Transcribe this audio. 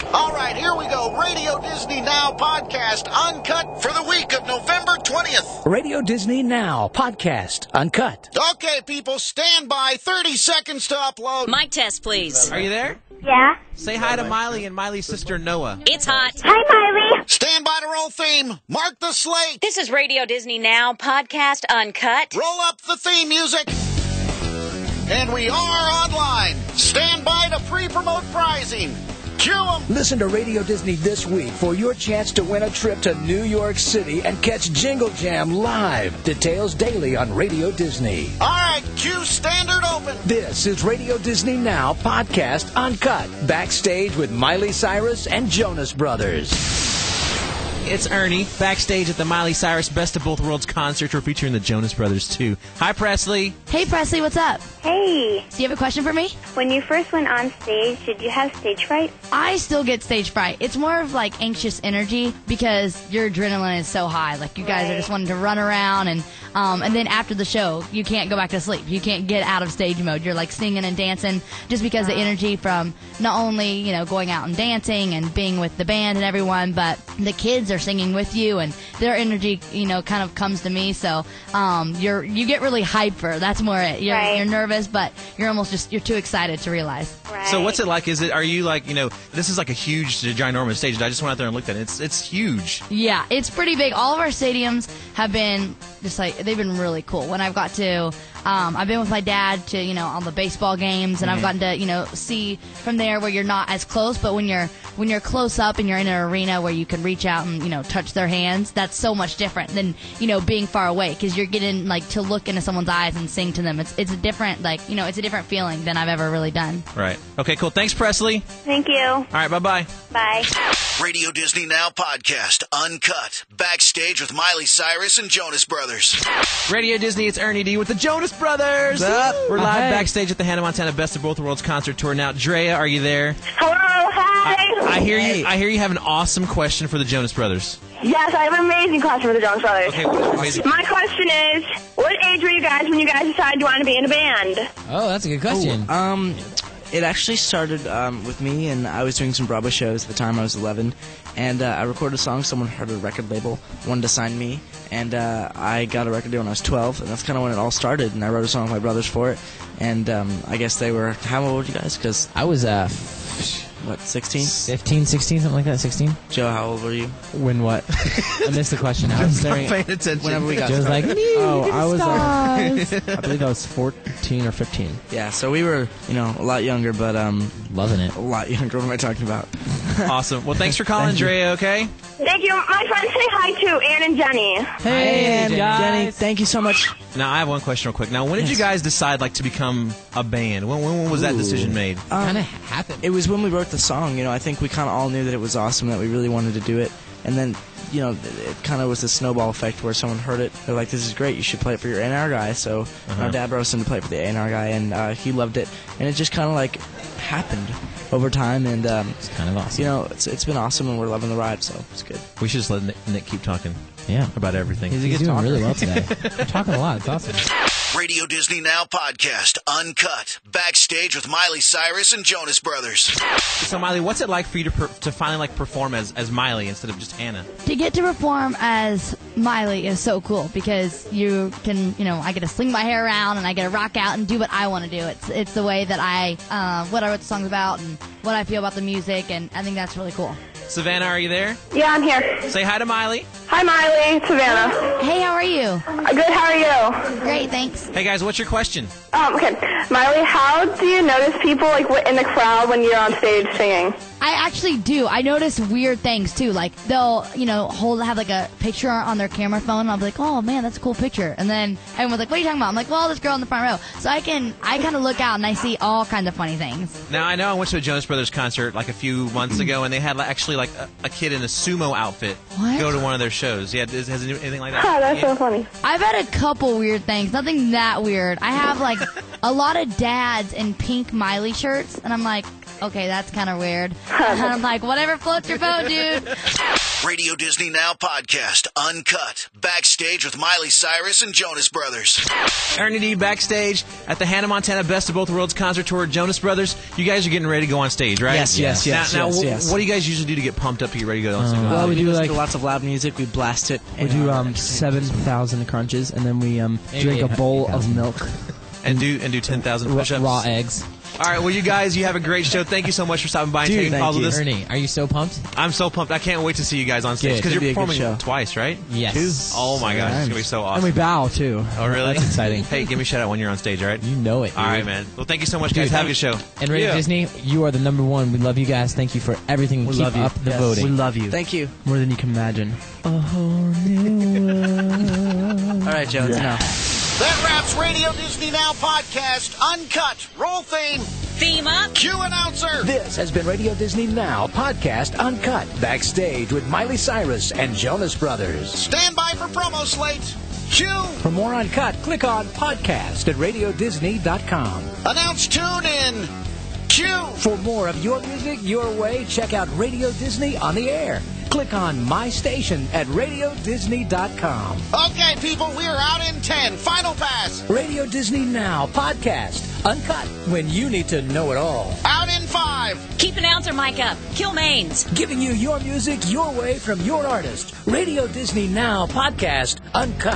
All right, here we go. Radio Disney Now podcast uncut for the week of November 20th. Radio Disney Now podcast uncut. Okay, people, stand by. 30 seconds to upload. Mic test, please. Are you there? Yeah. Say hi to Miley and Miley's sister Noah. It's hot. Hi, Miley. Stand by to roll theme. Mark the slate. This is Radio Disney Now podcast uncut. Roll up the theme music. And we are online. Stand by to pre-promote prizing. Cue 'em. Listen to Radio Disney this week for your chance to win a trip to New York City and catch Jingle Jam live. Details daily on Radio Disney. All right, cue standard open. This is Radio Disney Now podcast uncut. Backstage with Miley Cyrus and Jonas Brothers. It's Ernie, backstage at the Miley Cyrus Best of Both Worlds concert. We're featuring the Jonas Brothers, too. Hi, Presley. Hey, Presley, what's up? Hey. Do you have a question for me? When you first went on stage, did you have stage fright? I still get stage fright. It's more of like anxious energy because your adrenaline is so high. Like you guys are just wanting to run around and then after the show, you can't go back to sleep. You can't get out of stage mode. You're like singing and dancing just because the energy from not only, you know, going out and dancing and being with the band and everyone, but the kids are singing with you and their energy, you know, kind of comes to me. So you get really hyper. That's more it. You're nervous, but you're almost just you're too excited to realize. Right. So what's it like? Are you like, you know, this is like a huge, ginormous stage. I just went out there and looked at it. It's huge. Yeah, it's pretty big. All of our stadiums have been just like, they've been really cool. When I've got to, I've been with my dad to, you know, on the baseball games, and I've gotten to, you know, see from there where you're not as close, but when you're close up and you're in an arena where you can reach out and, you know, touch their hands, that's so much different than, you know, being far away, because you're getting, like, to look into someone's eyes and sing to them. It's a different, like, you know, it's a different feeling than I've ever really done. Right. Okay, cool. Thanks, Presley. Thank you. All right, bye-bye. Bye. Radio Disney Now podcast uncut. Backstage with Miley Cyrus and Jonas Brothers. Radio Disney, it's Ernie D with the Jonas Brothers. We're live backstage at the Hannah Montana Best of Both Worlds concert tour. Now, Drea, are you there? Hello, hi. I hear you. I hear you have an awesome question for the Jonas Brothers. Yes, I have an amazing question for the Jonas Brothers. Okay, what's your amazing? My question is, what age were you guys when you guys decided you wanted to be in a band? Oh, that's a good question. It actually started with me, and I was doing some Broadway shows at the time. I was 11, and I recorded a song. Someone heard a record label, wanted to sign me, and I got a record deal when I was 12, and that's kind of when it all started. And I wrote a song with my brothers for it, and I guess they were, how old were you guys? Because I was, what, 16? 15, 16, something like that, 16? Joe, how old were you? When what? I missed the question. I was staring. Paying attention. Whenever we got Joe's like, I was, I believe I was 14 or 15. Yeah, so we were, you know, a lot younger, but loving it. a lot younger. What am I talking about? Awesome. Well, thanks for calling, Drea, okay? Thank you. My friends say hi to Ann and Jenny. Hey, Jenny, thank you so much. Now, I have one question real quick. Now, when did you guys decide, like, to become a band? When was that decision made? Kind of happened. It was when we wrote the song. You know, I think we kind of all knew that it was awesome, that we really wanted to do it. And then, you know, it kind of was a snowball effect where someone heard it. They're like, this is great. You should play it for your A&R guy. So my dad brought us in to play it for the A&R guy, and he loved it. And it just kind of, like, happened over time. And It's kind of awesome. you know, it's been awesome, and we're loving the ride, so it's good. We should just let Nick keep talking about everything. He's doing really well today. We're talking a lot. It's awesome. Radio Disney Now podcast uncut. Backstage with Miley Cyrus and Jonas Brothers. So, Miley, what's it like for you to finally, like, perform as Miley instead of just Hannah? To get to perform as Miley is so cool because you can, you know, I get to sling my hair around and I get to rock out and do what I want to do. It's the way that what I wrote the songs about and what I feel about the music, and I think that's really cool. Savannah, are you there? Yeah, I'm here. Say hi to Miley. Hi, Miley. It's Savannah. Hey, how are you? Good, how are you? Great, thanks. Hey, guys, what's your question? Okay. Miley, how do you notice people like in the crowd when you're on stage singing? I actually do. I notice weird things too. Like they'll, you know, have like a picture on their camera phone. And I'll be like, oh man, that's a cool picture. And then everyone's like, what are you talking about? I'm like, well, this girl in the front row. So I kind of look out and I see all kinds of funny things. Now, I know I went to a Jonas Brothers concert like a few months ago, and they had actually like a kid in a sumo outfit go to one of their shows. Yeah, has anything like that? Oh, that's so funny. I've had a couple weird things. Nothing that weird. I have like a lot of dads in pink Miley shirts, and I'm like, okay, that's kind of weird. And I'm like, whatever floats your boat, dude. Radio Disney Now podcast, uncut. Backstage with Miley Cyrus and Jonas Brothers. Ernie D backstage at the Hannah Montana Best of Both Worlds concert tour. Jonas Brothers, you guys are getting ready to go on stage, right? Yes. Now, Yes. what do you guys usually do to get pumped up to get ready to go on stage? Well, we do listen to lots of loud music. We blast it. We do 7,000 crunches, and then we drink a bowl of milk. And do 10,000 push-ups. Raw eggs. All right, well, you guys, you have a great show. Thank you so much for stopping by and taking calls with us. Ernie, are you so pumped? I'm so pumped. I can't wait to see you guys on stage because you're performing twice, right? Yes. Oh my gosh, it's gonna be so awesome. And we bow, too. Oh, really? That's exciting. Hey, give me a shout out when you're on stage, all right? You know it, dude. All right, man. Well, thank you so much, guys. Have a good show. And Radio Disney, you are the number one. We love you guys. Thank you for everything. We Keep love you. up the voting. We love you. Thank you. More than you can imagine. All right, Jones. Now. That wraps Radio Disney Now podcast, uncut. Roll theme. Theme up. Cue announcer. This has been Radio Disney Now Podcast Uncut. Backstage with Miley Cyrus and Jonas Brothers. Stand by for promo slate. Cue. For more Uncut, click on podcast at radiodisney.com. Announce tune in. Cue. For more of your music your way, check out Radio Disney on the air. Click on My Station at radiodisney.com. Okay, people, we are out in 10. Final pass. Radio Disney Now Podcast Uncut, when you need to know it all. Out in 5. Keep announcer mic up. Kill mains. Giving you your music your way from your artist. Radio Disney Now Podcast Uncut.